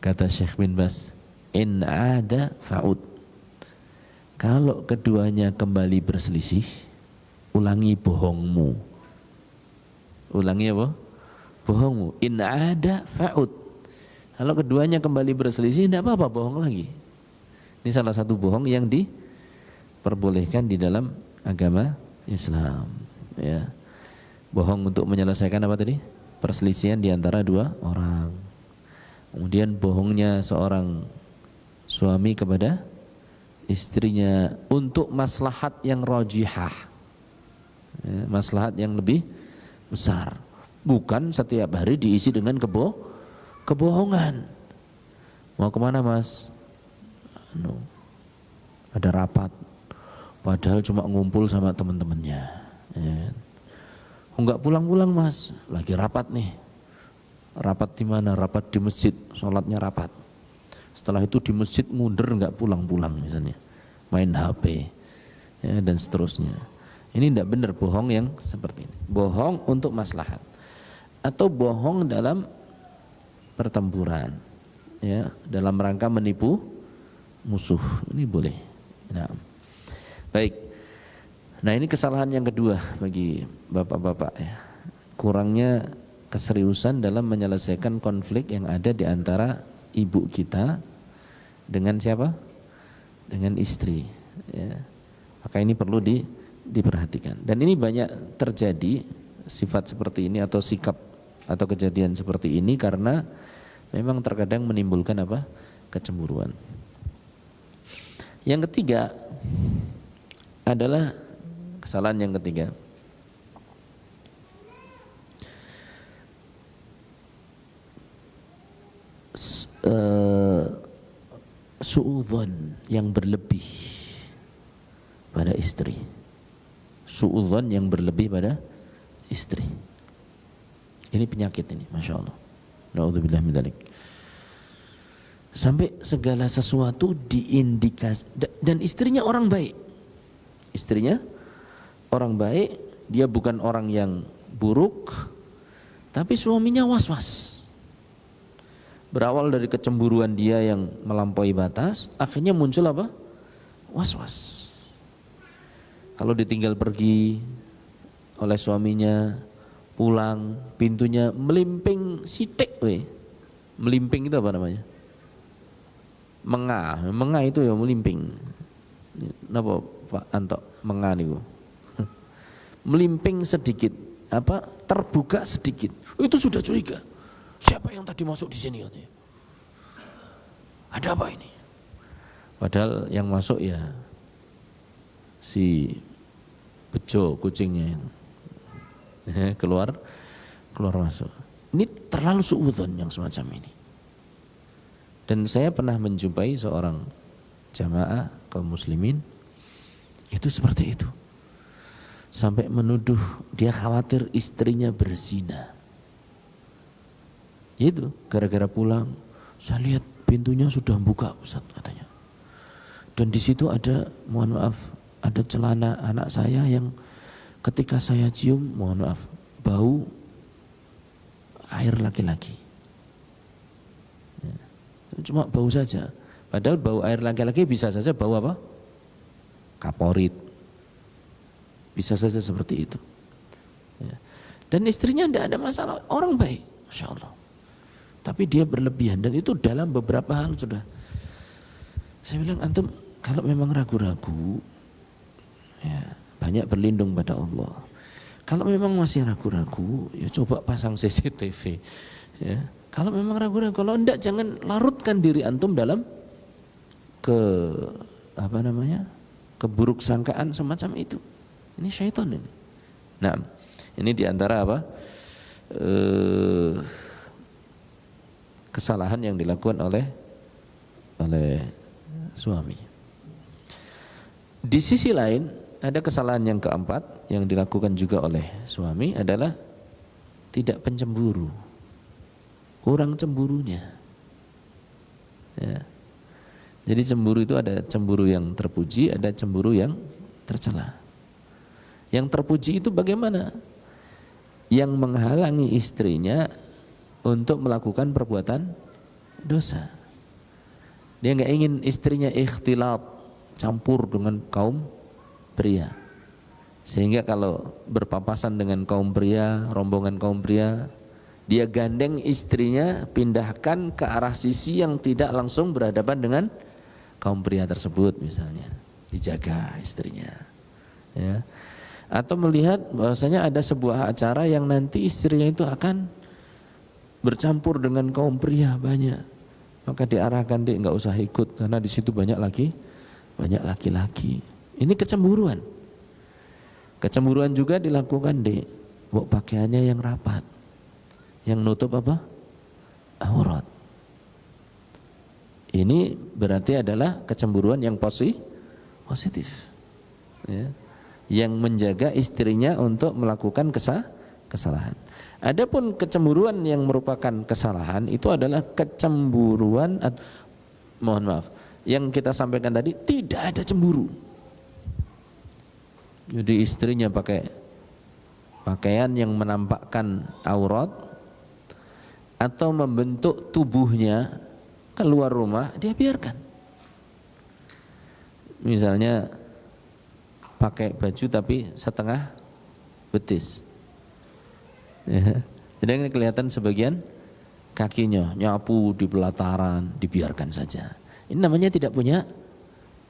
Kata Syekh bin Baz, "In ada fa'ud." Kalau keduanya kembali berselisih, ulangi bohongmu. Ulangi apa? Bohongmu. In ada fa'ud. Kalau keduanya kembali berselisih, tidak apa-apa, bohong lagi. Ini salah satu bohong yang diperbolehkan di dalam agama Islam. Ya. Bohong untuk menyelesaikan apa tadi? Perselisihan di antara dua orang. Kemudian bohongnya seorang suami kepada istrinya untuk maslahat yang rajihah, ya, maslahat yang lebih besar. Bukan setiap hari diisi dengan kebohongan. "Mau kemana Mas?" Ada rapat, padahal cuma ngumpul sama teman-temannya. Ya. "Enggak pulang-pulang Mas, lagi rapat nih." "Rapat di mana?" "Rapat di masjid, sholatnya rapat." Setelah itu di masjid mundur, enggak pulang-pulang misalnya, main HP, ya, dan seterusnya. Ini tidak benar bohong yang seperti ini. Bohong untuk maslahat atau bohong dalam pertempuran, ya, dalam rangka menipu musuh, ini boleh. Nah, baik. Nah, ini kesalahan yang kedua bagi bapak-bapak, ya. Kurangnya keseriusan dalam menyelesaikan konflik yang ada di antara ibu kita dengan siapa? Dengan istri, ya. Maka ini perlu diperhatikan. Dan ini banyak terjadi sifat seperti ini atau sikap atau kejadian seperti ini karena memang terkadang menimbulkan apa? Kecemburuan. Yang ketiga adalah kesalahan yang ketiga, suudzon yang berlebih pada istri. Suudzon yang berlebih pada istri. Ini penyakit ini, Masya Allah. Na'udzubillah min dzalik. Sampai segala sesuatu diindikasi, dan istrinya orang baik. Istrinya orang baik, dia bukan orang yang buruk, tapi suaminya was-was. Berawal dari kecemburuan dia yang melampaui batas, akhirnya muncul apa? Was-was. Kalau ditinggal pergi oleh suaminya, pulang, pintunya melimping sitik, melimping itu apa namanya? Mengah itu ya melimping. Napa Pak Anto mengah niku? melimping sedikit, terbuka sedikit, itu sudah curiga. Siapa yang tadi masuk di sini? Ada apa ini? Padahal yang masuk ya si bejo kucingnya yang keluar masuk. Ini terlalu suudzon yang semacam ini. Dan saya pernah menjumpai seorang jamaah kaum muslimin itu seperti itu. Sampai menuduh dia khawatir istrinya berzina. Itu gara-gara pulang, saya lihat pintunya sudah buka Ustaz katanya. Dan di situ ada, mohon maaf, ada celana anak saya yang ketika saya cium, mohon maaf, bau air laki-laki. Ya. Cuma bau saja. Padahal bau air laki-laki bisa saja bau apa? Kaporit. Bisa saja seperti itu. Ya. Dan istrinya tidak ada masalah, orang baik, Masya Allah. Tapi dia berlebihan dan itu dalam beberapa hal sudah. Saya bilang antum kalau memang ragu-ragu, ya banyak berlindung pada Allah. Kalau memang masih ragu-ragu, ya coba pasang CCTV. Ya. Kalau memang ragu-ragu, kalau enggak jangan larutkan diri antum dalam keburuk sangkaan semacam itu. Ini syaitan ini. Nah, ini diantara kesalahan yang dilakukan oleh suami. Di sisi lain ada kesalahan yang keempat yang dilakukan juga oleh suami adalah tidak pencemburu, kurang cemburunya. Ya. Jadi cemburu itu ada cemburu yang terpuji, ada cemburu yang tercela. Yang terpuji itu bagaimana? Yang menghalangi istrinya untuk melakukan perbuatan dosa. Dia nggak ingin istrinya ikhtilat, campur dengan kaum pria. Sehingga kalau berpapasan dengan kaum pria, rombongan kaum pria, dia gandeng istrinya pindahkan ke arah sisi yang tidak langsung berhadapan dengan kaum pria tersebut misalnya. Dijaga istrinya. Ya. Atau melihat bahwasanya ada sebuah acara yang nanti istrinya itu akan bercampur dengan kaum pria banyak, maka diarahkan dia nggak usah ikut karena di situ banyak laki-laki. Ini kecemburuan. Kecemburuan juga dilakukan di pakaiannya yang rapat, yang nutup aurat. Ini berarti adalah kecemburuan yang positif. Ya. Yang menjaga istrinya untuk melakukan kesalahan. Adapun kecemburuan yang merupakan kesalahan itu adalah kecemburuan, mohon maaf, yang kita sampaikan tadi tidak ada cemburu. Jadi istrinya pakai pakaian yang menampakkan aurat atau membentuk tubuhnya keluar rumah, dia biarkan. Misalnya pakai baju tapi setengah betis. Ya. Jadi kelihatan sebagian kakinya nyapu di pelataran, dibiarkan saja. Ini namanya tidak punya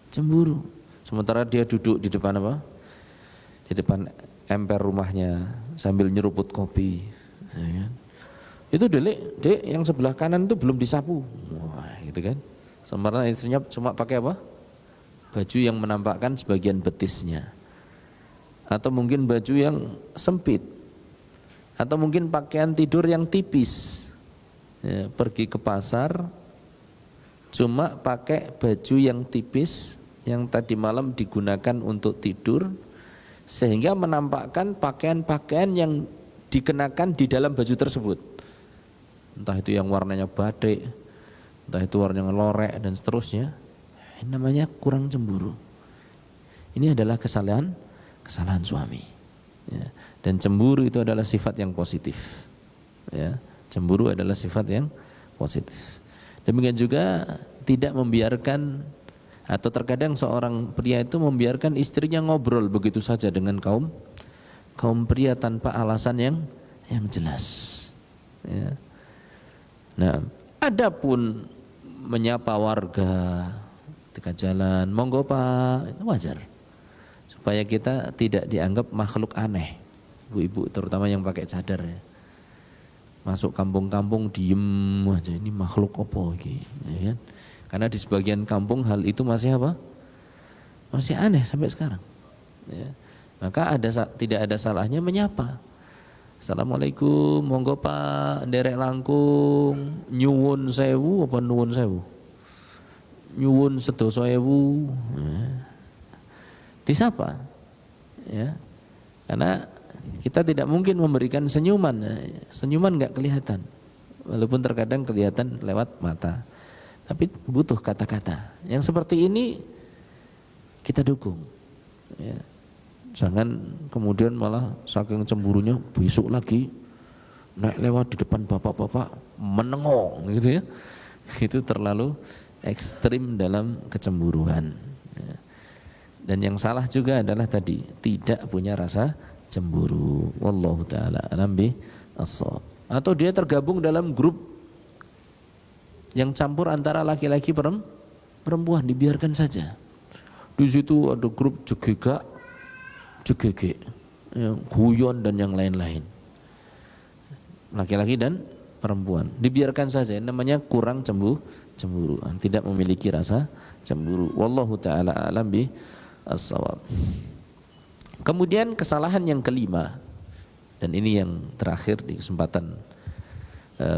cemburu. Sementara dia duduk di depan di depan emper rumahnya sambil nyeruput kopi. Ya. Itu dek yang sebelah kanan itu belum disapu. Wah, gitu kan. Sementara istrinya cuma pakai baju yang menampakkan sebagian betisnya, atau mungkin baju yang sempit, atau mungkin pakaian tidur yang tipis. Ya, pergi ke pasar cuma pakai baju yang tipis yang tadi malam digunakan untuk tidur, sehingga menampakkan pakaian-pakaian yang dikenakan di dalam baju tersebut. Entah itu yang warnanya batik, entah itu warnanya lorek dan seterusnya. Ini namanya kurang cemburu. Ini adalah kesalahan suami. Ya. Dan cemburu itu adalah sifat yang positif. Ya. Cemburu adalah sifat yang positif. Demikian juga tidak membiarkan, atau terkadang seorang pria itu membiarkan istrinya ngobrol begitu saja dengan kaum pria tanpa alasan yang jelas. Ya. Nah, adapun menyapa warga ketika jalan, monggo Pak, itu wajar. supaya kita tidak dianggap makhluk aneh. Ibu-ibu terutama yang pakai cadar ya. Masuk kampung-kampung diem aja, ini makhluk apa iki, ya kan? Karena di sebagian kampung hal itu masih apa? Masih aneh sampai sekarang. Ya. Maka tidak ada salahnya menyapa. Assalamualaikum, monggo Pak, nderek langkung, nyuwun sewu apa nuwun sewu? Nyuwun sedoso ewu. Ya. Disapa. Ya. Karena kita tidak mungkin memberikan senyuman. Senyuman enggak kelihatan. Walaupun terkadang kelihatan lewat mata. Tapi butuh kata-kata. Yang seperti ini kita dukung. Ya. Jangan kemudian malah saking cemburunya besok lagi naik lewat di depan bapak-bapak menengok gitu ya. Itu terlalu ekstrim dalam kecemburuan. Ya. Dan yang salah juga adalah tadi tidak punya rasa cemburu. Wallahu taala alam bi as-shawab. Atau dia tergabung dalam grup yang campur antara laki-laki perempuan, dibiarkan saja. Di situ ada grup jegege, yang guyon dan yang lain-lain. Laki-laki dan perempuan, dibiarkan saja. Namanya kurang cemburu, tidak memiliki rasa cemburu. Wallahu taala alam bi as-shawab. Kemudian kesalahan yang kelima, dan ini yang terakhir di kesempatan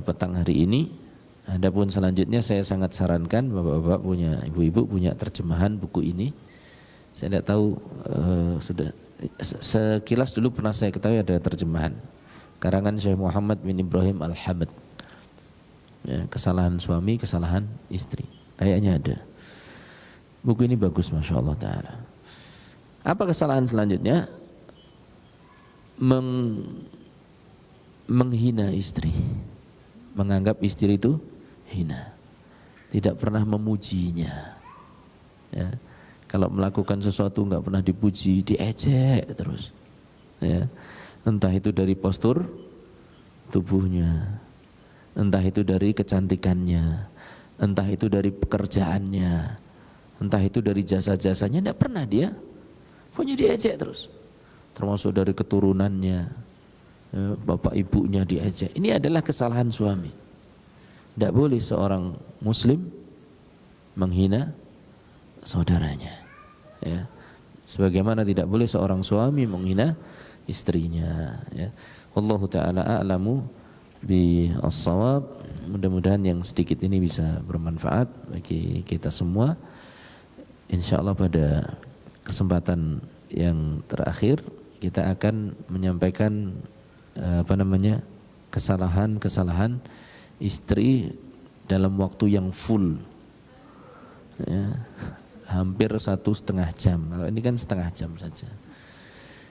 petang hari ini. Adapun selanjutnya saya sangat sarankan bapak-bapak punya, ibu-ibu punya terjemahan buku ini. Saya tidak tahu sudah sekilas dulu pernah saya ketahui ada terjemahan karangan Syekh Muhammad bin Ibrahim Al-Hamad. Ya, kesalahan suami, kesalahan istri. Kayaknya ada. Buku ini bagus, Masya Allah Ta'ala. Apa kesalahan selanjutnya? Menghina istri. Menganggap istri itu hina. Tidak pernah memujinya. Ya. Kalau melakukan sesuatu enggak pernah dipuji, diejek terus. Ya. Entah itu dari postur tubuhnya, entah itu dari kecantikannya, entah itu dari pekerjaannya, entah itu dari jasa-jasanya, enggak pernah dia. Pokoknya diejek terus. Termasuk dari keturunannya, bapak ibunya diejek. Ini adalah kesalahan suami. Tidak boleh seorang muslim menghina saudaranya. Ya. Sebagaimana tidak boleh seorang suami menghina istrinya. Ya. Wallahu ta'ala a'lamu bi as-shawab. Mudah-mudahan yang sedikit ini bisa bermanfaat bagi kita semua. Insyaallah pada kesempatan yang terakhir kita akan menyampaikan kesalahan-kesalahan istri dalam waktu yang full. Ya. Hampir 1,5 jam. Kalau ini kan setengah jam saja.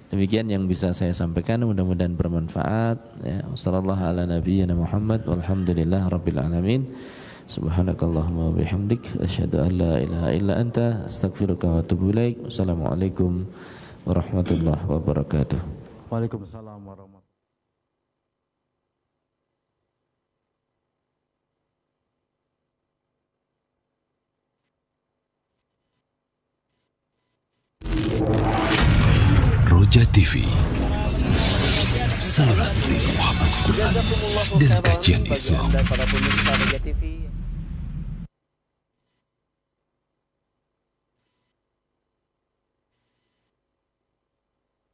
Demikian yang bisa saya sampaikan, mudah-mudahan bermanfaat. Ya, wassallallahu ala nabiyyina Muhammad walhamdulillah rabbil alamin. Subhanakallahumma wa bihamdik asyhadu an la ilaha illa anta astaghfiruka wa atubu ilaik. Wassalamualaikum warahmatullahi wabarakatuh. Waalaikumsalam warahmatullahi wabarakatuh. Roja TV, saluran dakwah Al-Quran dan kajian Islam. Para pemirsa Roja TV.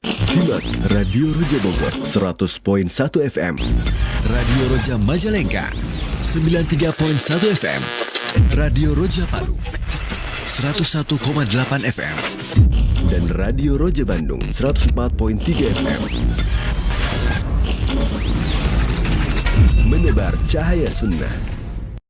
Simak Radio Roja Bogor 100.1 FM, Radio Roja Majalengka 93.1 FM, Radio Roja Palu 101,8 FM, dan Radio Roja Bandung 104.3 FM. Menebar cahaya sunnah.